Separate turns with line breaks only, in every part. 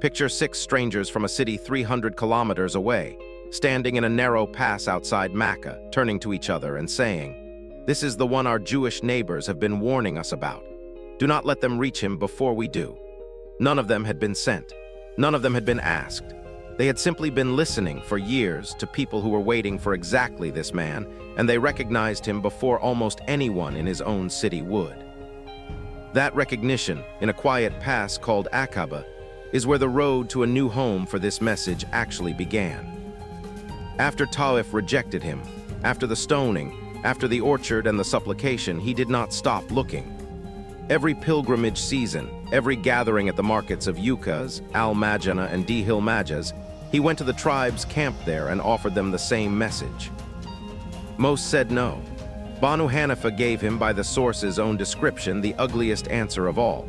Picture 6 strangers from a city 300 kilometers away, standing in a narrow pass outside Makkah, turning to each other and saying, "This is the one our Jewish neighbors have been warning us about. Do not let them reach him before we do." None of them had been sent. None of them had been asked. They had simply been listening for years to people who were waiting for exactly this man, and they recognized him before almost anyone in his own city would. That recognition, in a quiet pass called Aqabah, is where the road to a new home for this message actually began. After Ta'if rejected him, after the stoning, after the orchard and the supplication, he did not stop looking. Every pilgrimage season, every gathering at the markets of Ukaz, Al-Majana, and Dihil Majaz, he went to the tribes camped there and offered them the same message. Most said no. Banu Hanifa gave him, by the source's own description, the ugliest answer of all.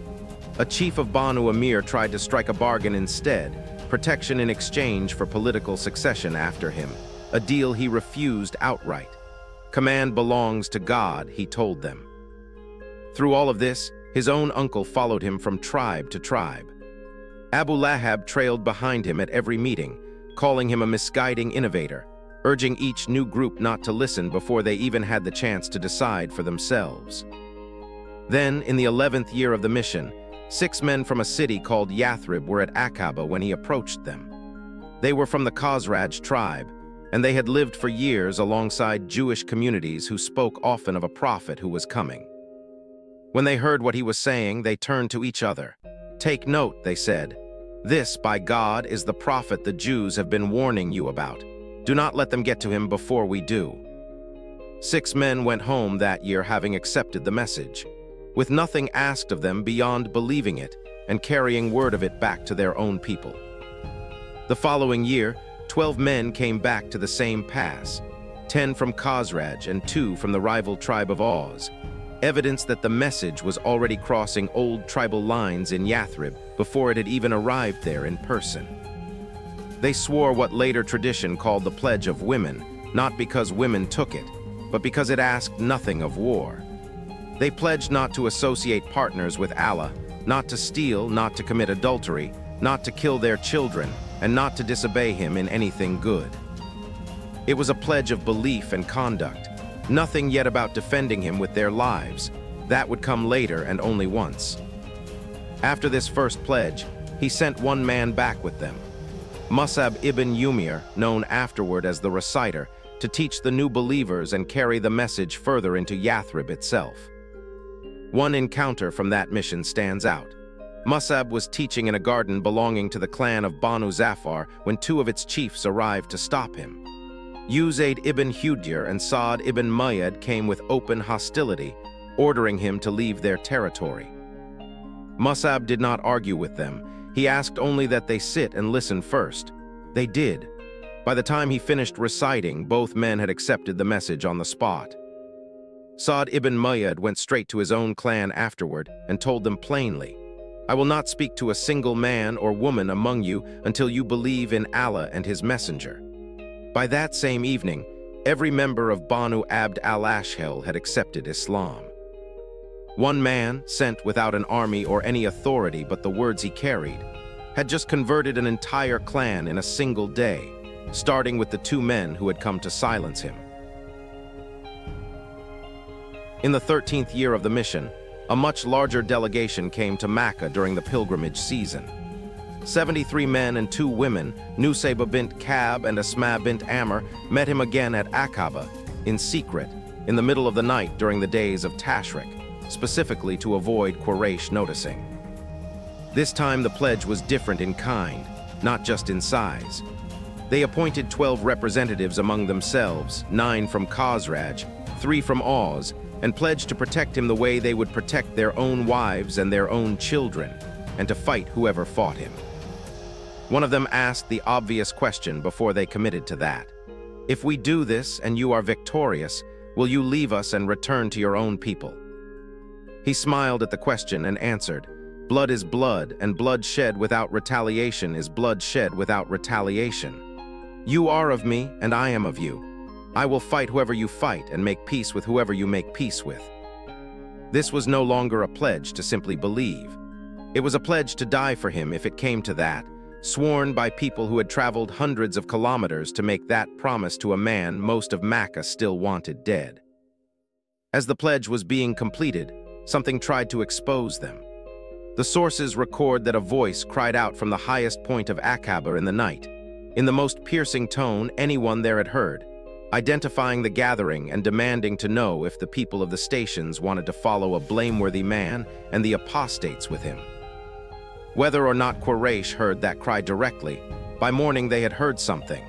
A chief of Banu Amir tried to strike a bargain instead, protection in exchange for political succession after him, a deal he refused outright. Command belongs to God, he told them. Through all of this, his own uncle followed him from tribe to tribe. Abu Lahab trailed behind him at every meeting, calling him a misguiding innovator, urging each new group not to listen before they even had the chance to decide for themselves. Then, in the 11th year of the mission, 6 men from a city called Yathrib were at Aqabah when he approached them. They were from the Khazraj tribe, and they had lived for years alongside Jewish communities who spoke often of a prophet who was coming. When they heard what he was saying, they turned to each other. "Take note," they said. "This, by God, is the prophet the Jews have been warning you about. Do not let them get to him before we do." 6 men went home that year having accepted the message, with nothing asked of them beyond believing it and carrying word of it back to their own people. The following year, 12 men came back to the same pass, 10 from Khazraj and 2 from the rival tribe of Aus, evidence that the message was already crossing old tribal lines in Yathrib before it had even arrived there in person. They swore what later tradition called the Pledge of Women, not because women took it, but because it asked nothing of war. They pledged not to associate partners with Allah, not to steal, not to commit adultery, not to kill their children, and not to disobey him in anything good. It was a pledge of belief and conduct, nothing yet about defending him with their lives. That would come later and only once. After this first pledge, he sent 1 man back with them, Mus'ab ibn Umayr, known afterward as the Reciter, to teach the new believers and carry the message further into Yathrib itself. One encounter from that mission stands out. Mus'ab was teaching in a garden belonging to the clan of Banu Zafar when 2 of its chiefs arrived to stop him. Uzayd ibn Hudayr and Sa'd ibn Mu'adh came with open hostility, ordering him to leave their territory. Mus'ab did not argue with them. He asked only that they sit and listen first. They did. By the time he finished reciting, both men had accepted the message on the spot. Sa'd ibn Mu'adh went straight to his own clan afterward and told them plainly, "I will not speak to a single man or woman among you until you believe in Allah and his messenger." By that same evening, every member of Banu Abd al-Ashhal had accepted Islam. One man, sent without an army or any authority but the words he carried, had just converted an entire clan in a single day, starting with the 2 men who had come to silence him. In the 13th year of the mission, a much larger delegation came to Makkah during the pilgrimage season. 73 men and 2 women, Nusayba bint Kab and Asma bint Amr, met him again at Aqabah, in secret, in the middle of the night during the days of Tashrik, specifically to avoid Quraysh noticing. This time the pledge was different in kind, not just in size. They appointed 12 representatives among themselves, 9 from Khazraj, 3 from Aus, and pledged to protect him the way they would protect their own wives and their own children, and to fight whoever fought him. One of them asked the obvious question before they committed to that. "If we do this and you are victorious, will you leave us and return to your own people?" He smiled at the question and answered, "Blood is blood, and blood shed without retaliation is blood shed without retaliation. You are of me, and I am of you. I will fight whoever you fight and make peace with whoever you make peace with." This was no longer a pledge to simply believe. It was a pledge to die for him if it came to that, sworn by people who had traveled hundreds of kilometers to make that promise to a man most of Makkah still wanted dead. As the pledge was being completed, something tried to expose them. The sources record that a voice cried out from the highest point of Aqabah in the night, in the most piercing tone anyone there had heard, identifying the gathering and demanding to know if the people of the stations wanted to follow a blameworthy man and the apostates with him. Whether or not Quraysh heard that cry directly, by morning they had heard something.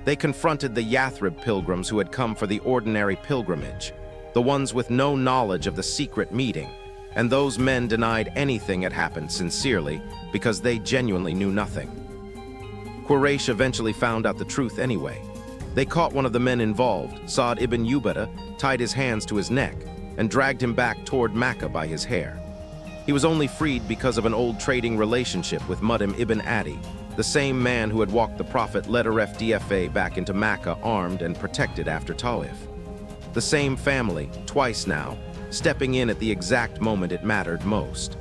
They confronted the Yathrib pilgrims who had come for the ordinary pilgrimage, the ones with no knowledge of the secret meeting, and those men denied anything had happened sincerely because they genuinely knew nothing. Quraysh eventually found out the truth anyway. They caught one of the men involved, Sa'd ibn Ubadah, tied his hands to his neck, and dragged him back toward Makkah by his hair. He was only freed because of an old trading relationship with Mus'ab ibn Adi, the same man who had walked the Prophet Yathrib back into Makkah armed and protected after Ta'if. The same family, twice now, stepping in at the exact moment it mattered most.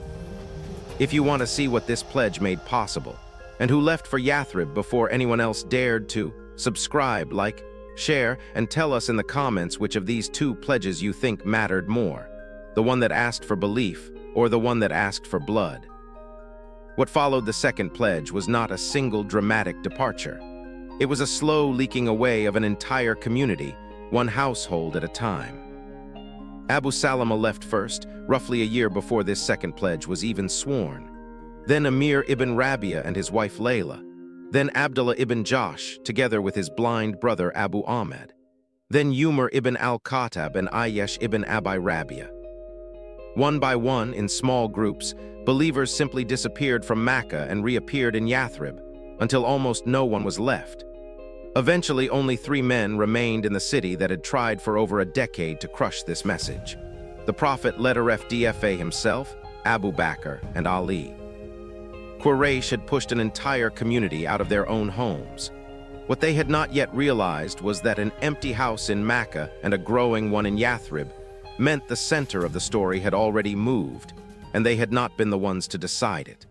If you want to see what this pledge made possible, and who left for Yathrib before anyone else dared to, subscribe, like, share, and tell us in the comments which of these two pledges you think mattered more, the one that asked for belief or the one that asked for blood. What followed the second pledge was not a single dramatic departure. It was a slow leaking away of an entire community, one household at a time. Abu Salama left first, roughly a year before this second pledge was even sworn. Then Amir ibn Rabia and his wife Layla. Then Abdullah ibn Josh, together with his blind brother Abu Ahmed. Then Umar ibn al-Khattab and Ayyash ibn Abi Rabia. One by one, in small groups, believers simply disappeared from Makkah and reappeared in Yathrib, until almost no one was left. Eventually, only 3 men remained in the city that had tried for over a decade to crush this message. The Prophet Yathrib himself, Abu Bakr, and Ali. Quraysh had pushed an entire community out of their own homes. What they had not yet realized was that an empty house in Makkah and a growing one in Yathrib meant the center of the story had already moved, and they had not been the ones to decide it.